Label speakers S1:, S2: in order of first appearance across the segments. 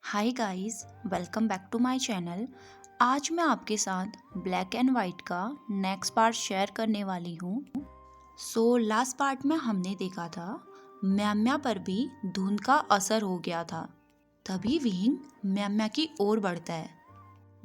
S1: Hi guys, welcome back to my channel. आज मैं आपके साथ ब्लैक एंड वाइट का नेक्स्ट पार्ट शेयर करने वाली हूँ। लास्ट पार्ट में हमने देखा था म्याम्या पर भी धुंध का असर हो गया था। तभी विहिंग म्याम्या की ओर बढ़ता है,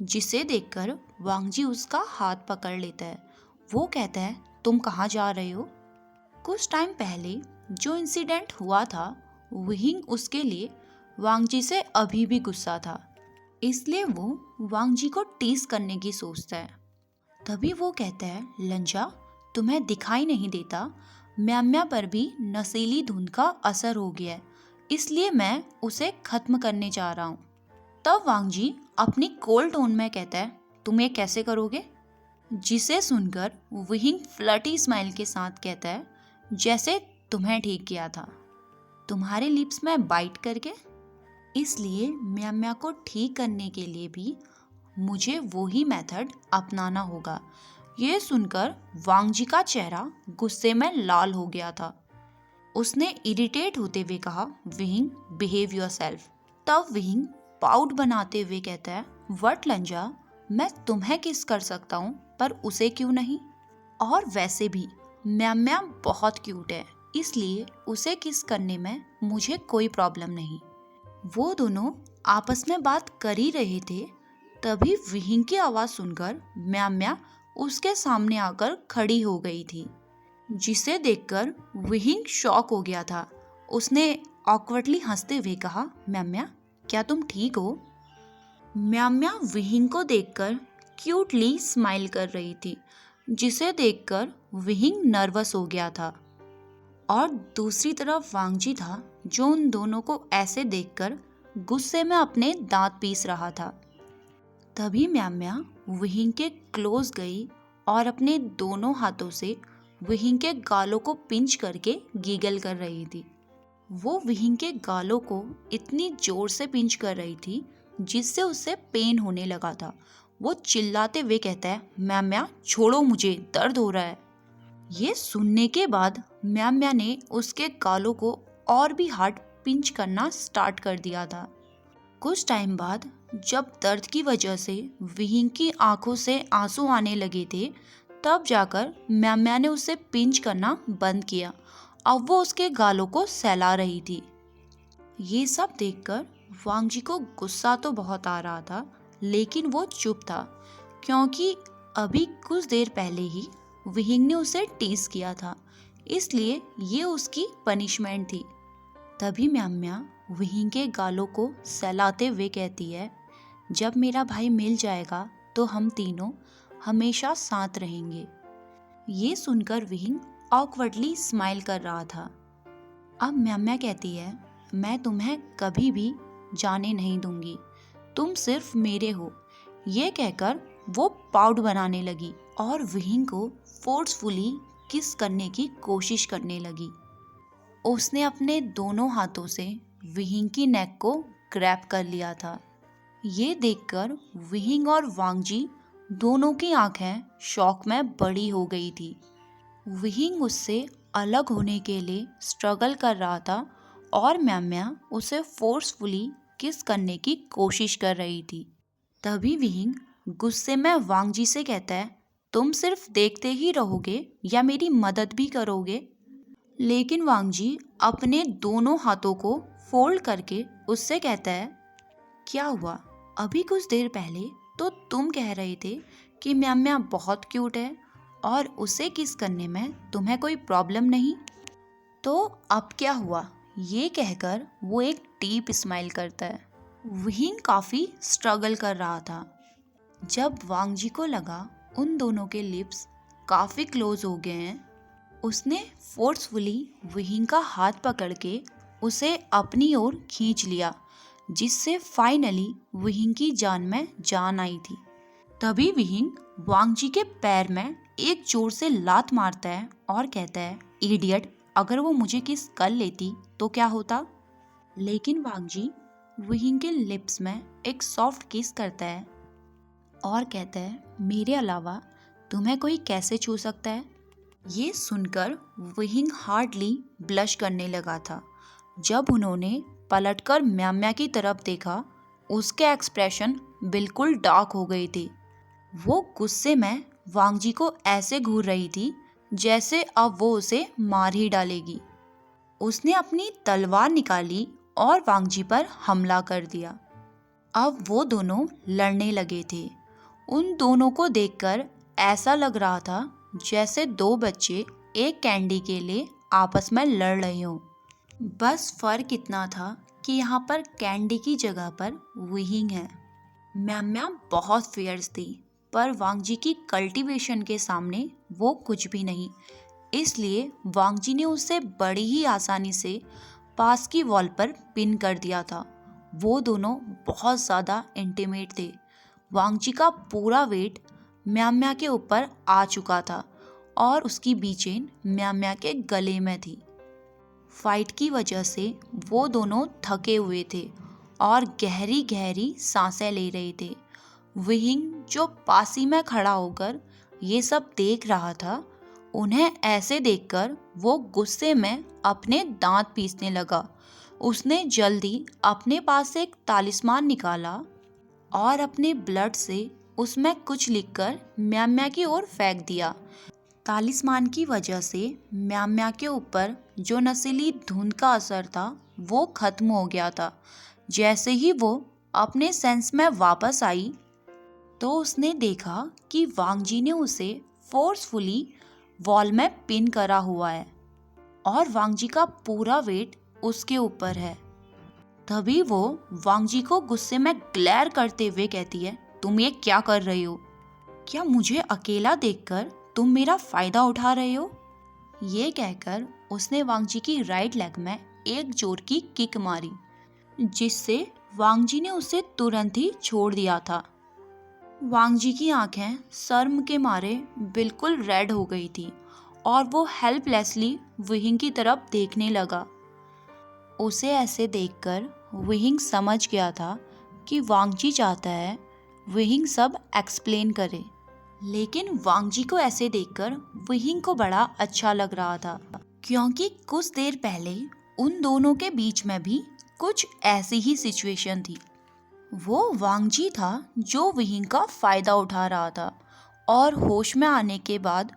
S1: जिसे देखकर वांगजी उसका हाथ पकड़ लेता है। वो कहता है, तुम कहाँ जा रहे हो? कुछ टाइम पहले जो इंसिडेंट हुआ था, विहिंग उसके लिए वांगजी से अभी भी गुस्सा था, इसलिए वो वांगजी को टीस करने की सोचता है। तभी वो कहता है, लंजा, तुम्हें दिखाई नहीं देता, म्याम्या पर भी नशीली धुंध का असर हो गया है, इसलिए मैं उसे खत्म करने जा रहा हूँ। तब वांगजी अपनी कोल्ड टोन में कहता है, तुम ये कैसे करोगे? जिसे सुनकर विहिंग फ्लर्टी स्माइल के साथ कहता है, जैसे तुम्हें ठीक किया था, तुम्हारे लिप्स में बाइट करके। इसलिए म्याम्या को ठीक करने के लिए भी मुझे वही मेथड अपनाना होगा। ये सुनकर वांगजी का चेहरा गुस्से में लाल हो गया था। उसने इरिटेट होते हुए कहा, विहिंग, बिहेव योरसेल्फ। तब विहिंग पाउट बनाते हुए कहता है, व्हाट लंजा, मैं तुम्हें किस कर सकता हूँ पर उसे क्यों नहीं? और वैसे भी म्याम्या बहुत क्यूट है, इसलिए उसे किस करने में मुझे कोई प्रॉब्लम नहीं। वो दोनों आपस में बात कर ही रहे थे, तभी विहिंग की आवाज़ सुनकर म्याम्या उसके सामने आकर खड़ी हो गई थी, जिसे देखकर विहिंग शॉक हो गया था। उसने ऑकवर्डली हंसते हुए कहा, म्याम्या, क्या तुम ठीक हो? म्याम्या विहिंग को देखकर क्यूटली स्माइल कर रही थी, जिसे देखकर विहिंग नर्वस हो गया था। और दूसरी तरफ वांगजी था, जो उन दोनों को ऐसे देखकर गुस्से में अपने दांत पीस रहा था। तभी म्याम्या विहिंग के क्लोज गई और अपने दोनों हाथों से विहिंग के गालों को पिंच करके गीगल कर रही थी। वो विहिंग के गालों को इतनी जोर से पिंच कर रही थी जिससे उसे पेन होने लगा था। वो चिल्लाते हुए कहता है, म्याम्या, छोड़ो मुझे, दर्द हो रहा है। ये सुनने के बाद म्याम्या ने उसके गालों को और भी हार्ड पिंच करना स्टार्ट कर दिया था। कुछ टाइम बाद जब दर्द की वजह से विहिंग की आंखों से आंसू आने लगे थे, तब जाकर म्याम्या ने उसे पिंच करना बंद किया। अब वो उसके गालों को सहला रही थी। ये सब देखकर वांगजी को गुस्सा तो बहुत आ रहा था, लेकिन वो चुप था, क्योंकि अभी कुछ देर पहले ही विहिंग ने उसे टीस किया था, इसलिए ये उसकी पनिशमेंट थी। तभी म्याम्या विहिंग के गालों को सहलाते हुए कहती है, जब मेरा भाई मिल जाएगा तो हम तीनों हमेशा साथ रहेंगे। ये सुनकर विहिंग ऑकवर्डली स्माइल कर रहा था। अब म्याम्या कहती है, मैं तुम्हें कभी भी जाने नहीं दूंगी, तुम सिर्फ मेरे हो। ये कहकर वो पाउट बनाने लगी और विहिंग को फोर्सफुली किस करने की कोशिश करने लगी। उसने अपने दोनों हाथों से विहिंग की नेक को ग्रैब कर लिया था। ये देखकर विहिंग और वांगजी दोनों की आंखें शॉक में बड़ी हो गई थी। विहिंग उससे अलग होने के लिए स्ट्रगल कर रहा था और म्याम्या उसे फोर्सफुली किस करने की कोशिश कर रही थी। तभी विहिंग गुस्से में वांगजी से कहता है, तुम सिर्फ देखते ही रहोगे या मेरी मदद भी करोगे? लेकिन वांगजी अपने दोनों हाथों को फोल्ड करके उससे कहता है, क्या हुआ? अभी कुछ देर पहले तो तुम कह रहे थे कि म्याम्या बहुत क्यूट है और उसे किस करने में तुम्हें कोई प्रॉब्लम नहीं, तो अब क्या हुआ? ये कहकर वो एक डीप स्माइल करता है। विहिंग काफ़ी स्ट्रगल कर रहा था। जब वांगजी को लगा उन दोनों के लिप्स काफ़ी क्लोज हो गए हैं, उसने फोर्सफुली विहिंग का हाथ पकड़ के उसे अपनी ओर खींच लिया, जिससे फाइनली विहिंग की जान में जान आई थी। तभी विहिंग वांगजी के पैर में एक जोर से लात मारता है और कहता है, इडियट, अगर वो मुझे किस कर लेती तो क्या होता? लेकिन वांगजी विहिंग के लिप्स में एक सॉफ्ट किस करता है और कहता है, मेरे अलावा तुम्हें कोई कैसे छू सकता है? ये सुनकर विहिंग हार्डली ब्लश करने लगा था। जब उन्होंने पलटकर म्याम्या की तरफ देखा उसके एक्सप्रेशन बिल्कुल डार्क हो गए थे। वो गुस्से में वांगजी को ऐसे घूर रही थी जैसे अब वो उसे मार ही डालेगी। उसने अपनी तलवार निकाली और वांगजी पर हमला कर दिया। अब वो दोनों लड़ने लगे थे। उन दोनों को देखकर ऐसा लग रहा था जैसे दो बच्चे एक कैंडी के लिए आपस में लड़ रहे हों। बस फर्क इतना था कि यहाँ पर कैंडी की जगह पर विहिंग है। म्याम बहुत फियर्स थी, पर वांगजी की कल्टीवेशन के सामने वो कुछ भी नहीं। इसलिए वांगजी ने उसे बड़ी ही आसानी से पास की वॉल पर पिन कर दिया था। वो दोनों बहुत ज़्यादा इंटीमेट थे। वांगजी का पूरा वेट म्याम्या के ऊपर आ चुका था और उसकी बीचेन म्याम्या के गले में थी। फाइट की वजह से वो दोनों थके हुए थे और गहरी गहरी सांसें ले रहे थे। विहिंग जो पासी में खड़ा होकर ये सब देख रहा था, उन्हें ऐसे देखकर वो गुस्से में अपने दांत पीसने लगा। उसने जल्दी अपने पास से एक तालिस्मान निकाला और अपने ब्लड से उसमें कुछ लिखकर म्याम्या की ओर फेंक दिया। तालिस्मान की वजह से म्याम्या के ऊपर जो नशीली धुंध का असर था वो खत्म हो गया था। जैसे ही वो अपने सेंस में वापस आई तो उसने देखा कि वांगजी ने उसे फोर्सफुली वॉल में पिन करा हुआ है और वांगजी का पूरा वेट उसके ऊपर है। तभी वो वांगजी को गुस्से में ग्लेयर करते हुए कहती है, तुम ये क्या कर रही हो? क्या मुझे अकेला देखकर तुम मेरा फायदा उठा रहे हो? ये कहकर उसने वांगजी की राइट लेग में एक जोर की किक मारी, जिससे वांगजी ने उसे तुरंत ही छोड़ दिया था। वांगजी की आंखें शर्म के मारे बिल्कुल रेड हो गई थी और वो हेल्पलेसली विहिंग की तरफ देखने लगा। उसे ऐसे देखकर विहिंग समझ गया था कि वांगजी चाहता है विहिंग सब एक्सप्लेन करे। लेकिन वांगजी को ऐसे देखकर विहिंग को बड़ा अच्छा लग रहा था, क्योंकि कुछ देर पहले उन दोनों के बीच में भी कुछ ऐसी ही सिचुएशन थी। वो वांगजी था जो विहिंग का फायदा उठा रहा था और होश में आने के बाद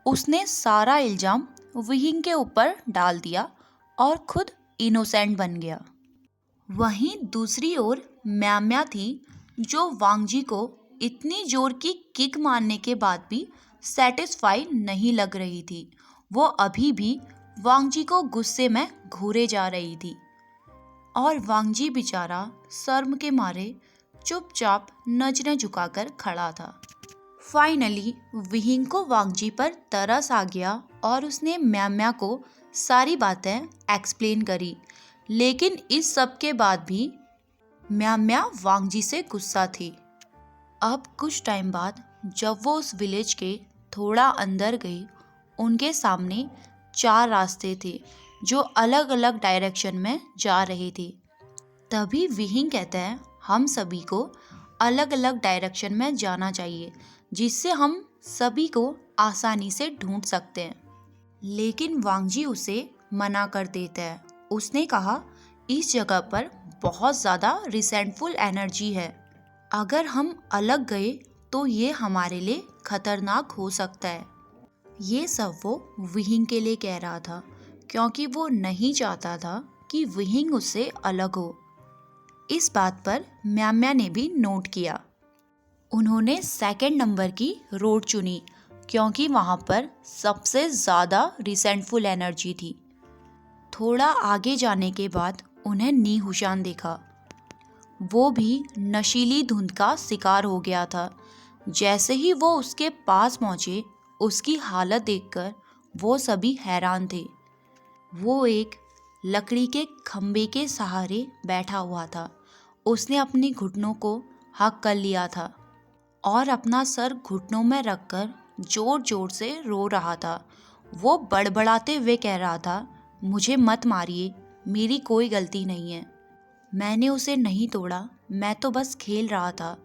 S1: उसने सारा इल्जाम विहिंग के ऊपर डाल दिया और खुद इनोसेंट बन गया। वहीं दूसरी ओर म्याम्या थी जो वांगजी को इतनी जोर की किक मारने के बाद भी सेटिस्फाई नहीं लग रही थी। वो अभी भी वांगजी को गुस्से में घूरे जा रही थी और वांगजी बेचारा शर्म के मारे चुपचाप नजरें झुकाकर खड़ा था। फाइनली विहिंग को वांगजी पर तरस आ गया और उसने म्याम्या को सारी बातें एक्सप्लेन करी। लेकिन इस सब के बाद भी म्याम्या वांगजी से गुस्सा थी। अब कुछ टाइम बाद जब वो उस विलेज के थोड़ा अंदर गई, उनके सामने 4 रास्ते थे जो अलग अलग डायरेक्शन में जा रहे थे। तभी विहिंग कहता है, हम सभी को अलग अलग डायरेक्शन में जाना चाहिए जिससे हम सभी को आसानी से ढूंढ सकते हैं। लेकिन वांगजी उसे मना कर देता है। उसने कहा, इस जगह पर बहुत ज़्यादा रिसेंटफुल एनर्जी है। अगर हम अलग गए तो ये हमारे लिए खतरनाक हो सकता है। ये सब वो विहिंग के लिए कह रहा था, क्योंकि वो नहीं चाहता था कि विहिंग उससे अलग हो। इस बात पर म्याम्या ने भी नोट किया। उन्होंने 2nd नंबर की रोड चुनी क्योंकि वहाँ पर सबसे ज़्यादा रिसेंटफुल एनर्जी थी। थोड़ा आगे जाने के बाद उन्हें नी हुशान देखा। वो भी नशीली धुंध का शिकार हो गया था। जैसे ही वो उसके पास पहुँचे, उसकी हालत देखकर वो सभी हैरान थे। वो एक लकड़ी के खंबे के सहारे बैठा हुआ था। उसने अपने घुटनों को हक कर लिया था और अपना सर घुटनों में रखकर जोर जोर से रो रहा था। वो बड़बड़ाते हुए कह रहा था, मुझे मत मारिए, मेरी कोई गलती नहीं है। मैंने उसे नहीं तोड़ा, मैं तो बस खेल रहा था।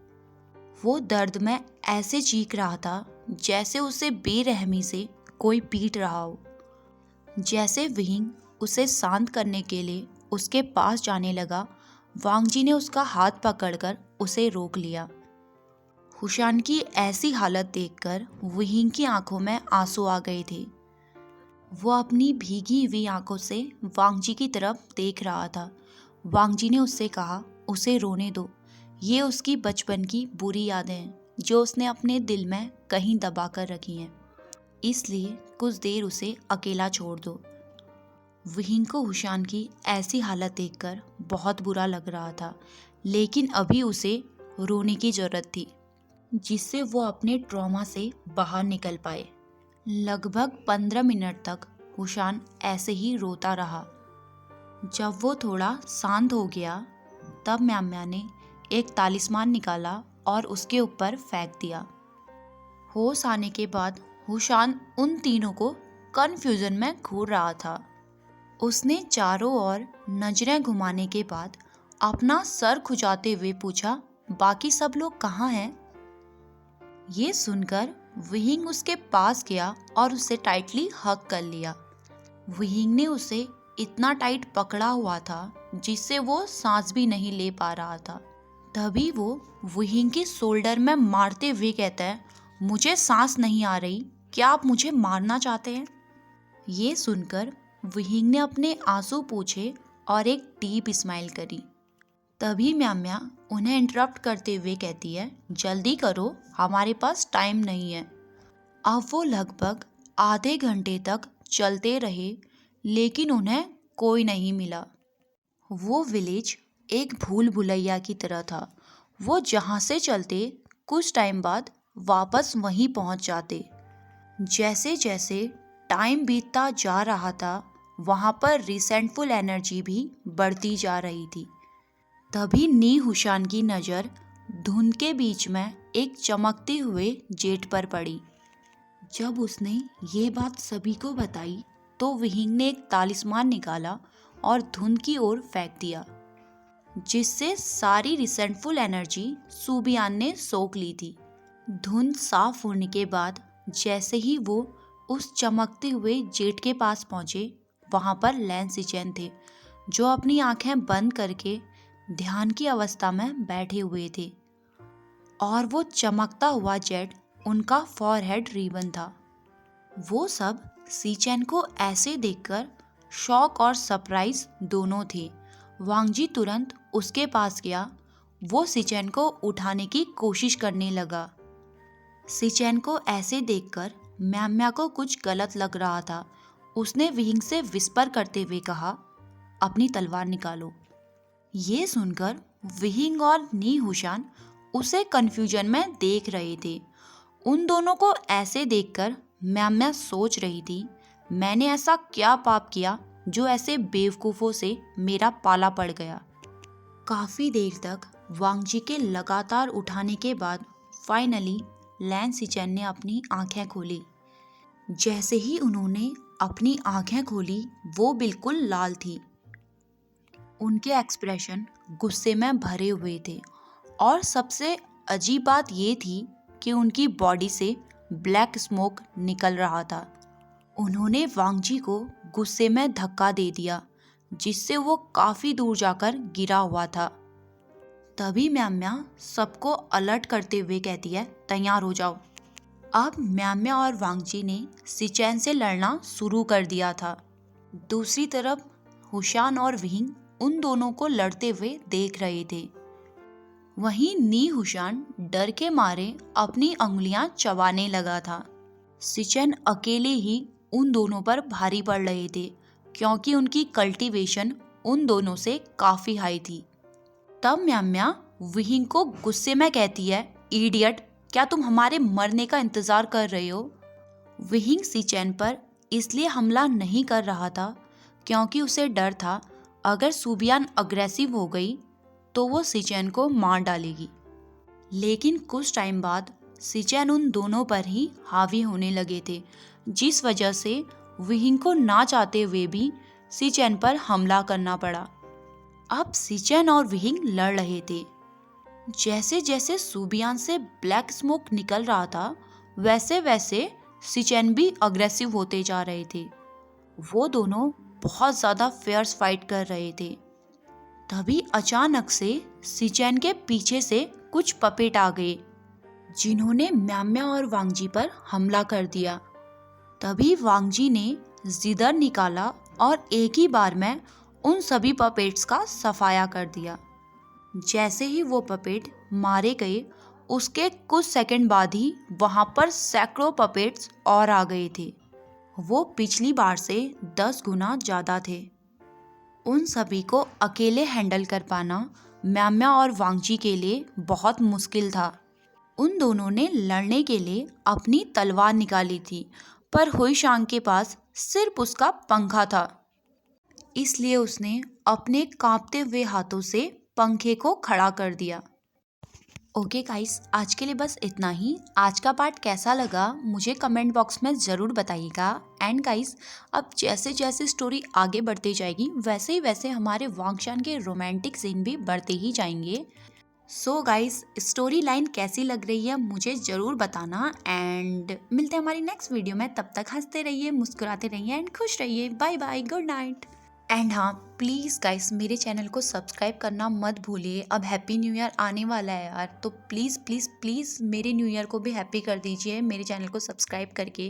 S1: वो दर्द में ऐसे चीख रहा था जैसे उसे बेरहमी से कोई पीट रहा हो। जैसे विहिंग उसे शांत करने के लिए उसके पास जाने लगा, वांग जी ने उसका हाथ पकड़कर उसे रोक लिया। हुशान की ऐसी हालत देखकर वहींग की आंखों में आंसू आ गए थे। वो अपनी भीगी हुई आंखों से वांग जी की तरफ देख रहा था। वांग जी ने उससे कहा, उसे रोने दो, ये उसकी बचपन की बुरी यादें हैं जो उसने अपने दिल में कहीं दबा कर रखी हैं, इसलिए कुछ देर उसे अकेला छोड़ दो। वहींग को हुशान की ऐसी हालत देखकर बहुत बुरा लग रहा था, लेकिन अभी उसे रोने की जरूरत थी जिससे वो अपने ट्रॉमा से बाहर निकल पाए। लगभग 15 मिनट तक हुशान ऐसे ही रोता रहा। जब वो थोड़ा शांत हो गया तब म्याम्या ने एक तालिस्मान निकाला और उसके ऊपर फेंक दिया। होश आने के बाद हुशान उन तीनों को कन्फ्यूजन में घूर रहा था। उसने चारों ओर नजरें घुमाने के बाद अपना सर खुजाते हुए पूछा, बाकी सब लोग कहाँ हैं? ये सुनकर वहींग उसके पास गया और उसे टाइटली हग कर लिया। वहींग ने उसे इतना टाइट पकड़ा हुआ था जिससे वो सांस भी नहीं ले पा रहा था। तभी वो वहींग की शोल्डर में मारते हुए कहता है, मुझे सांस नहीं आ रही, क्या आप मुझे मारना चाहते हैं? ये सुनकर वहींग ने अपने आंसू पोंछे और एक डीप स्माइल करी। तभी म्याम्या उन्हें इंटरप्ट करते हुए कहती है, जल्दी करो, हमारे पास टाइम नहीं है। अब वो लगभग आधे घंटे तक चलते रहे लेकिन उन्हें कोई नहीं मिला। वो विलेज एक भूल भुलैया की तरह था। वो जहाँ से चलते कुछ टाइम बाद वापस वहीं पहुँच जाते। जैसे जैसे टाइम बीतता जा रहा था वहाँ पर रिसेंटफुल एनर्जी भी बढ़ती जा रही थी। तभी नी हुशान की नज़र धुंध के बीच में एक चमकते हुए जेट पर पड़ी। जब उसने ये बात सभी को बताई तो वहींग ने एक तालिस्मान निकाला और धुंध की ओर फेंक दिया, जिससे सारी रिसेंटफुल एनर्जी सूबियान ने सोख ली थी। धुंध साफ होने के बाद जैसे ही वो उस चमकते हुए जेट के पास पहुंचे, वहां पर लैन सिचेन थे जो अपनी आंखें बंद करके ध्यान की अवस्था में बैठे हुए थे और वो चमकता हुआ जेट उनका फॉरहेड रिबन था। वो सब सीचेन को ऐसे देखकर शॉक और सरप्राइज दोनों थे। वांग जी तुरंत उसके पास गया। वो सीचेन को उठाने की कोशिश करने लगा। सीचेन को ऐसे देखकर म्याम्या को कुछ गलत लग रहा था। उसने वहींग से विस्पर करते हुए कहा, अपनी तलवार निकालो। ये सुनकर वहींग और नी हुशान उसे कंफ्यूजन में देख रहे थे। उन दोनों को ऐसे देखकर म्याम्या सोच रही थी, मैंने ऐसा क्या पाप किया जो ऐसे बेवकूफ़ों से मेरा पाला पड़ गया। काफ़ी देर तक वांग जी के लगातार उठाने के बाद फाइनली लैन सिचेन ने अपनी आंखें खोली। जैसे ही उन्होंने अपनी आंखें खोली वो बिल्कुल लाल थी। उनके एक्सप्रेशन गुस्से में भरे हुए थे और सबसे अजीब बात ये थी कि उनकी बॉडी से ब्लैक स्मोक निकल रहा था। उन्होंने वांग जी को गुस्से में धक्का दे दिया जिससे वो काफ़ी दूर जाकर गिरा हुआ था। तभी म्याम्या सबको अलर्ट करते हुए कहती है, तैयार हो जाओ। अब म्याम्या और वांग जी ने सिचेन से लड़ना शुरू कर दिया था। दूसरी तरफ हुशान और वहींग उन दोनों को लड़ते हुए देख रहे थे। वहीं नी हुशान डर के मारे अपनी उंगलियां चबाने लगा था। सिचेन अकेले ही उन दोनों पर भारी पड़ रहे थे क्योंकि उनकी कल्टीवेशन उन दोनों से काफ़ी हाई थी। तब म्याम्या वहींग को गुस्से में कहती है, इडियट, क्या तुम हमारे मरने का इंतज़ार कर रहे हो? वहींग सिचेन पर इसलिए हमला नहीं कर रहा था क्योंकि उसे डर था अगर सूबियान अग्रेसिव हो गई तो वो सिचेन को मार डालेगी। लेकिन कुछ टाइम बाद सिचेन उन दोनों पर ही हावी होने लगे थे, जिस वजह से वहींग को ना चाहते हुए भी सिचेन पर हमला करना पड़ा। अब सिचेन और वहींग लड़ रहे थे। जैसे जैसे सूबियान से ब्लैक स्मोक निकल रहा था वैसे वैसे सिचेन भी अग्रेसिव होते जा रहे थे। वो दोनों बहुत ज़्यादा फेयर्स फाइट कर रहे थे। तभी अचानक से सिचेन के पीछे से कुछ पपेट आ गए, जिन्होंने म्याम्या और वांगजी पर हमला कर दिया। तभी वांगजी ने जिदर निकाला और एक ही बार में उन सभी पपेट्स का सफाया कर दिया। जैसे ही वो पपेट मारे गए, उसके कुछ सेकंड बाद ही वहां पर सैकड़ों पपेट्स और आ गए थे। वो पिछली बार से 10 गुना ज़्यादा थे। उन सभी को अकेले हैंडल कर पाना म्याम्या और वांगजी के लिए बहुत मुश्किल था। उन दोनों ने लड़ने के लिए अपनी तलवार निकाली थी, पर हुईशांग के पास सिर्फ उसका पंखा था, इसलिए उसने अपने कांपते हुए हाथों से पंखे को खड़ा कर दिया। ओके गाइस, आज के लिए बस इतना ही। आज का पार्ट कैसा लगा मुझे कमेंट बॉक्स में ज़रूर बताइएगा। एंड गाइस, अब जैसे जैसे स्टोरी आगे बढ़ती जाएगी वैसे ही वैसे हमारे वांगशान के रोमांटिक सीन भी बढ़ते ही जाएंगे। सो गाइस, स्टोरी लाइन कैसी लग रही है मुझे ज़रूर बताना। एंड मिलते हैं हमारी नेक्स्ट वीडियो में। तब तक हंसते रहिए, मुस्कुराते रहिए एंड खुश रहिए। Bye bye, good night. And हाँ, प्लीज़ गाइस, मेरे चैनल को सब्सक्राइब करना मत भूलिए। अब हैप्पी न्यू ईयर आने वाला है यार, तो प्लीज़ प्लीज़ प्लीज़ मेरे न्यू ईयर को भी हैप्पी कर दीजिए मेरे चैनल को सब्सक्राइब करके।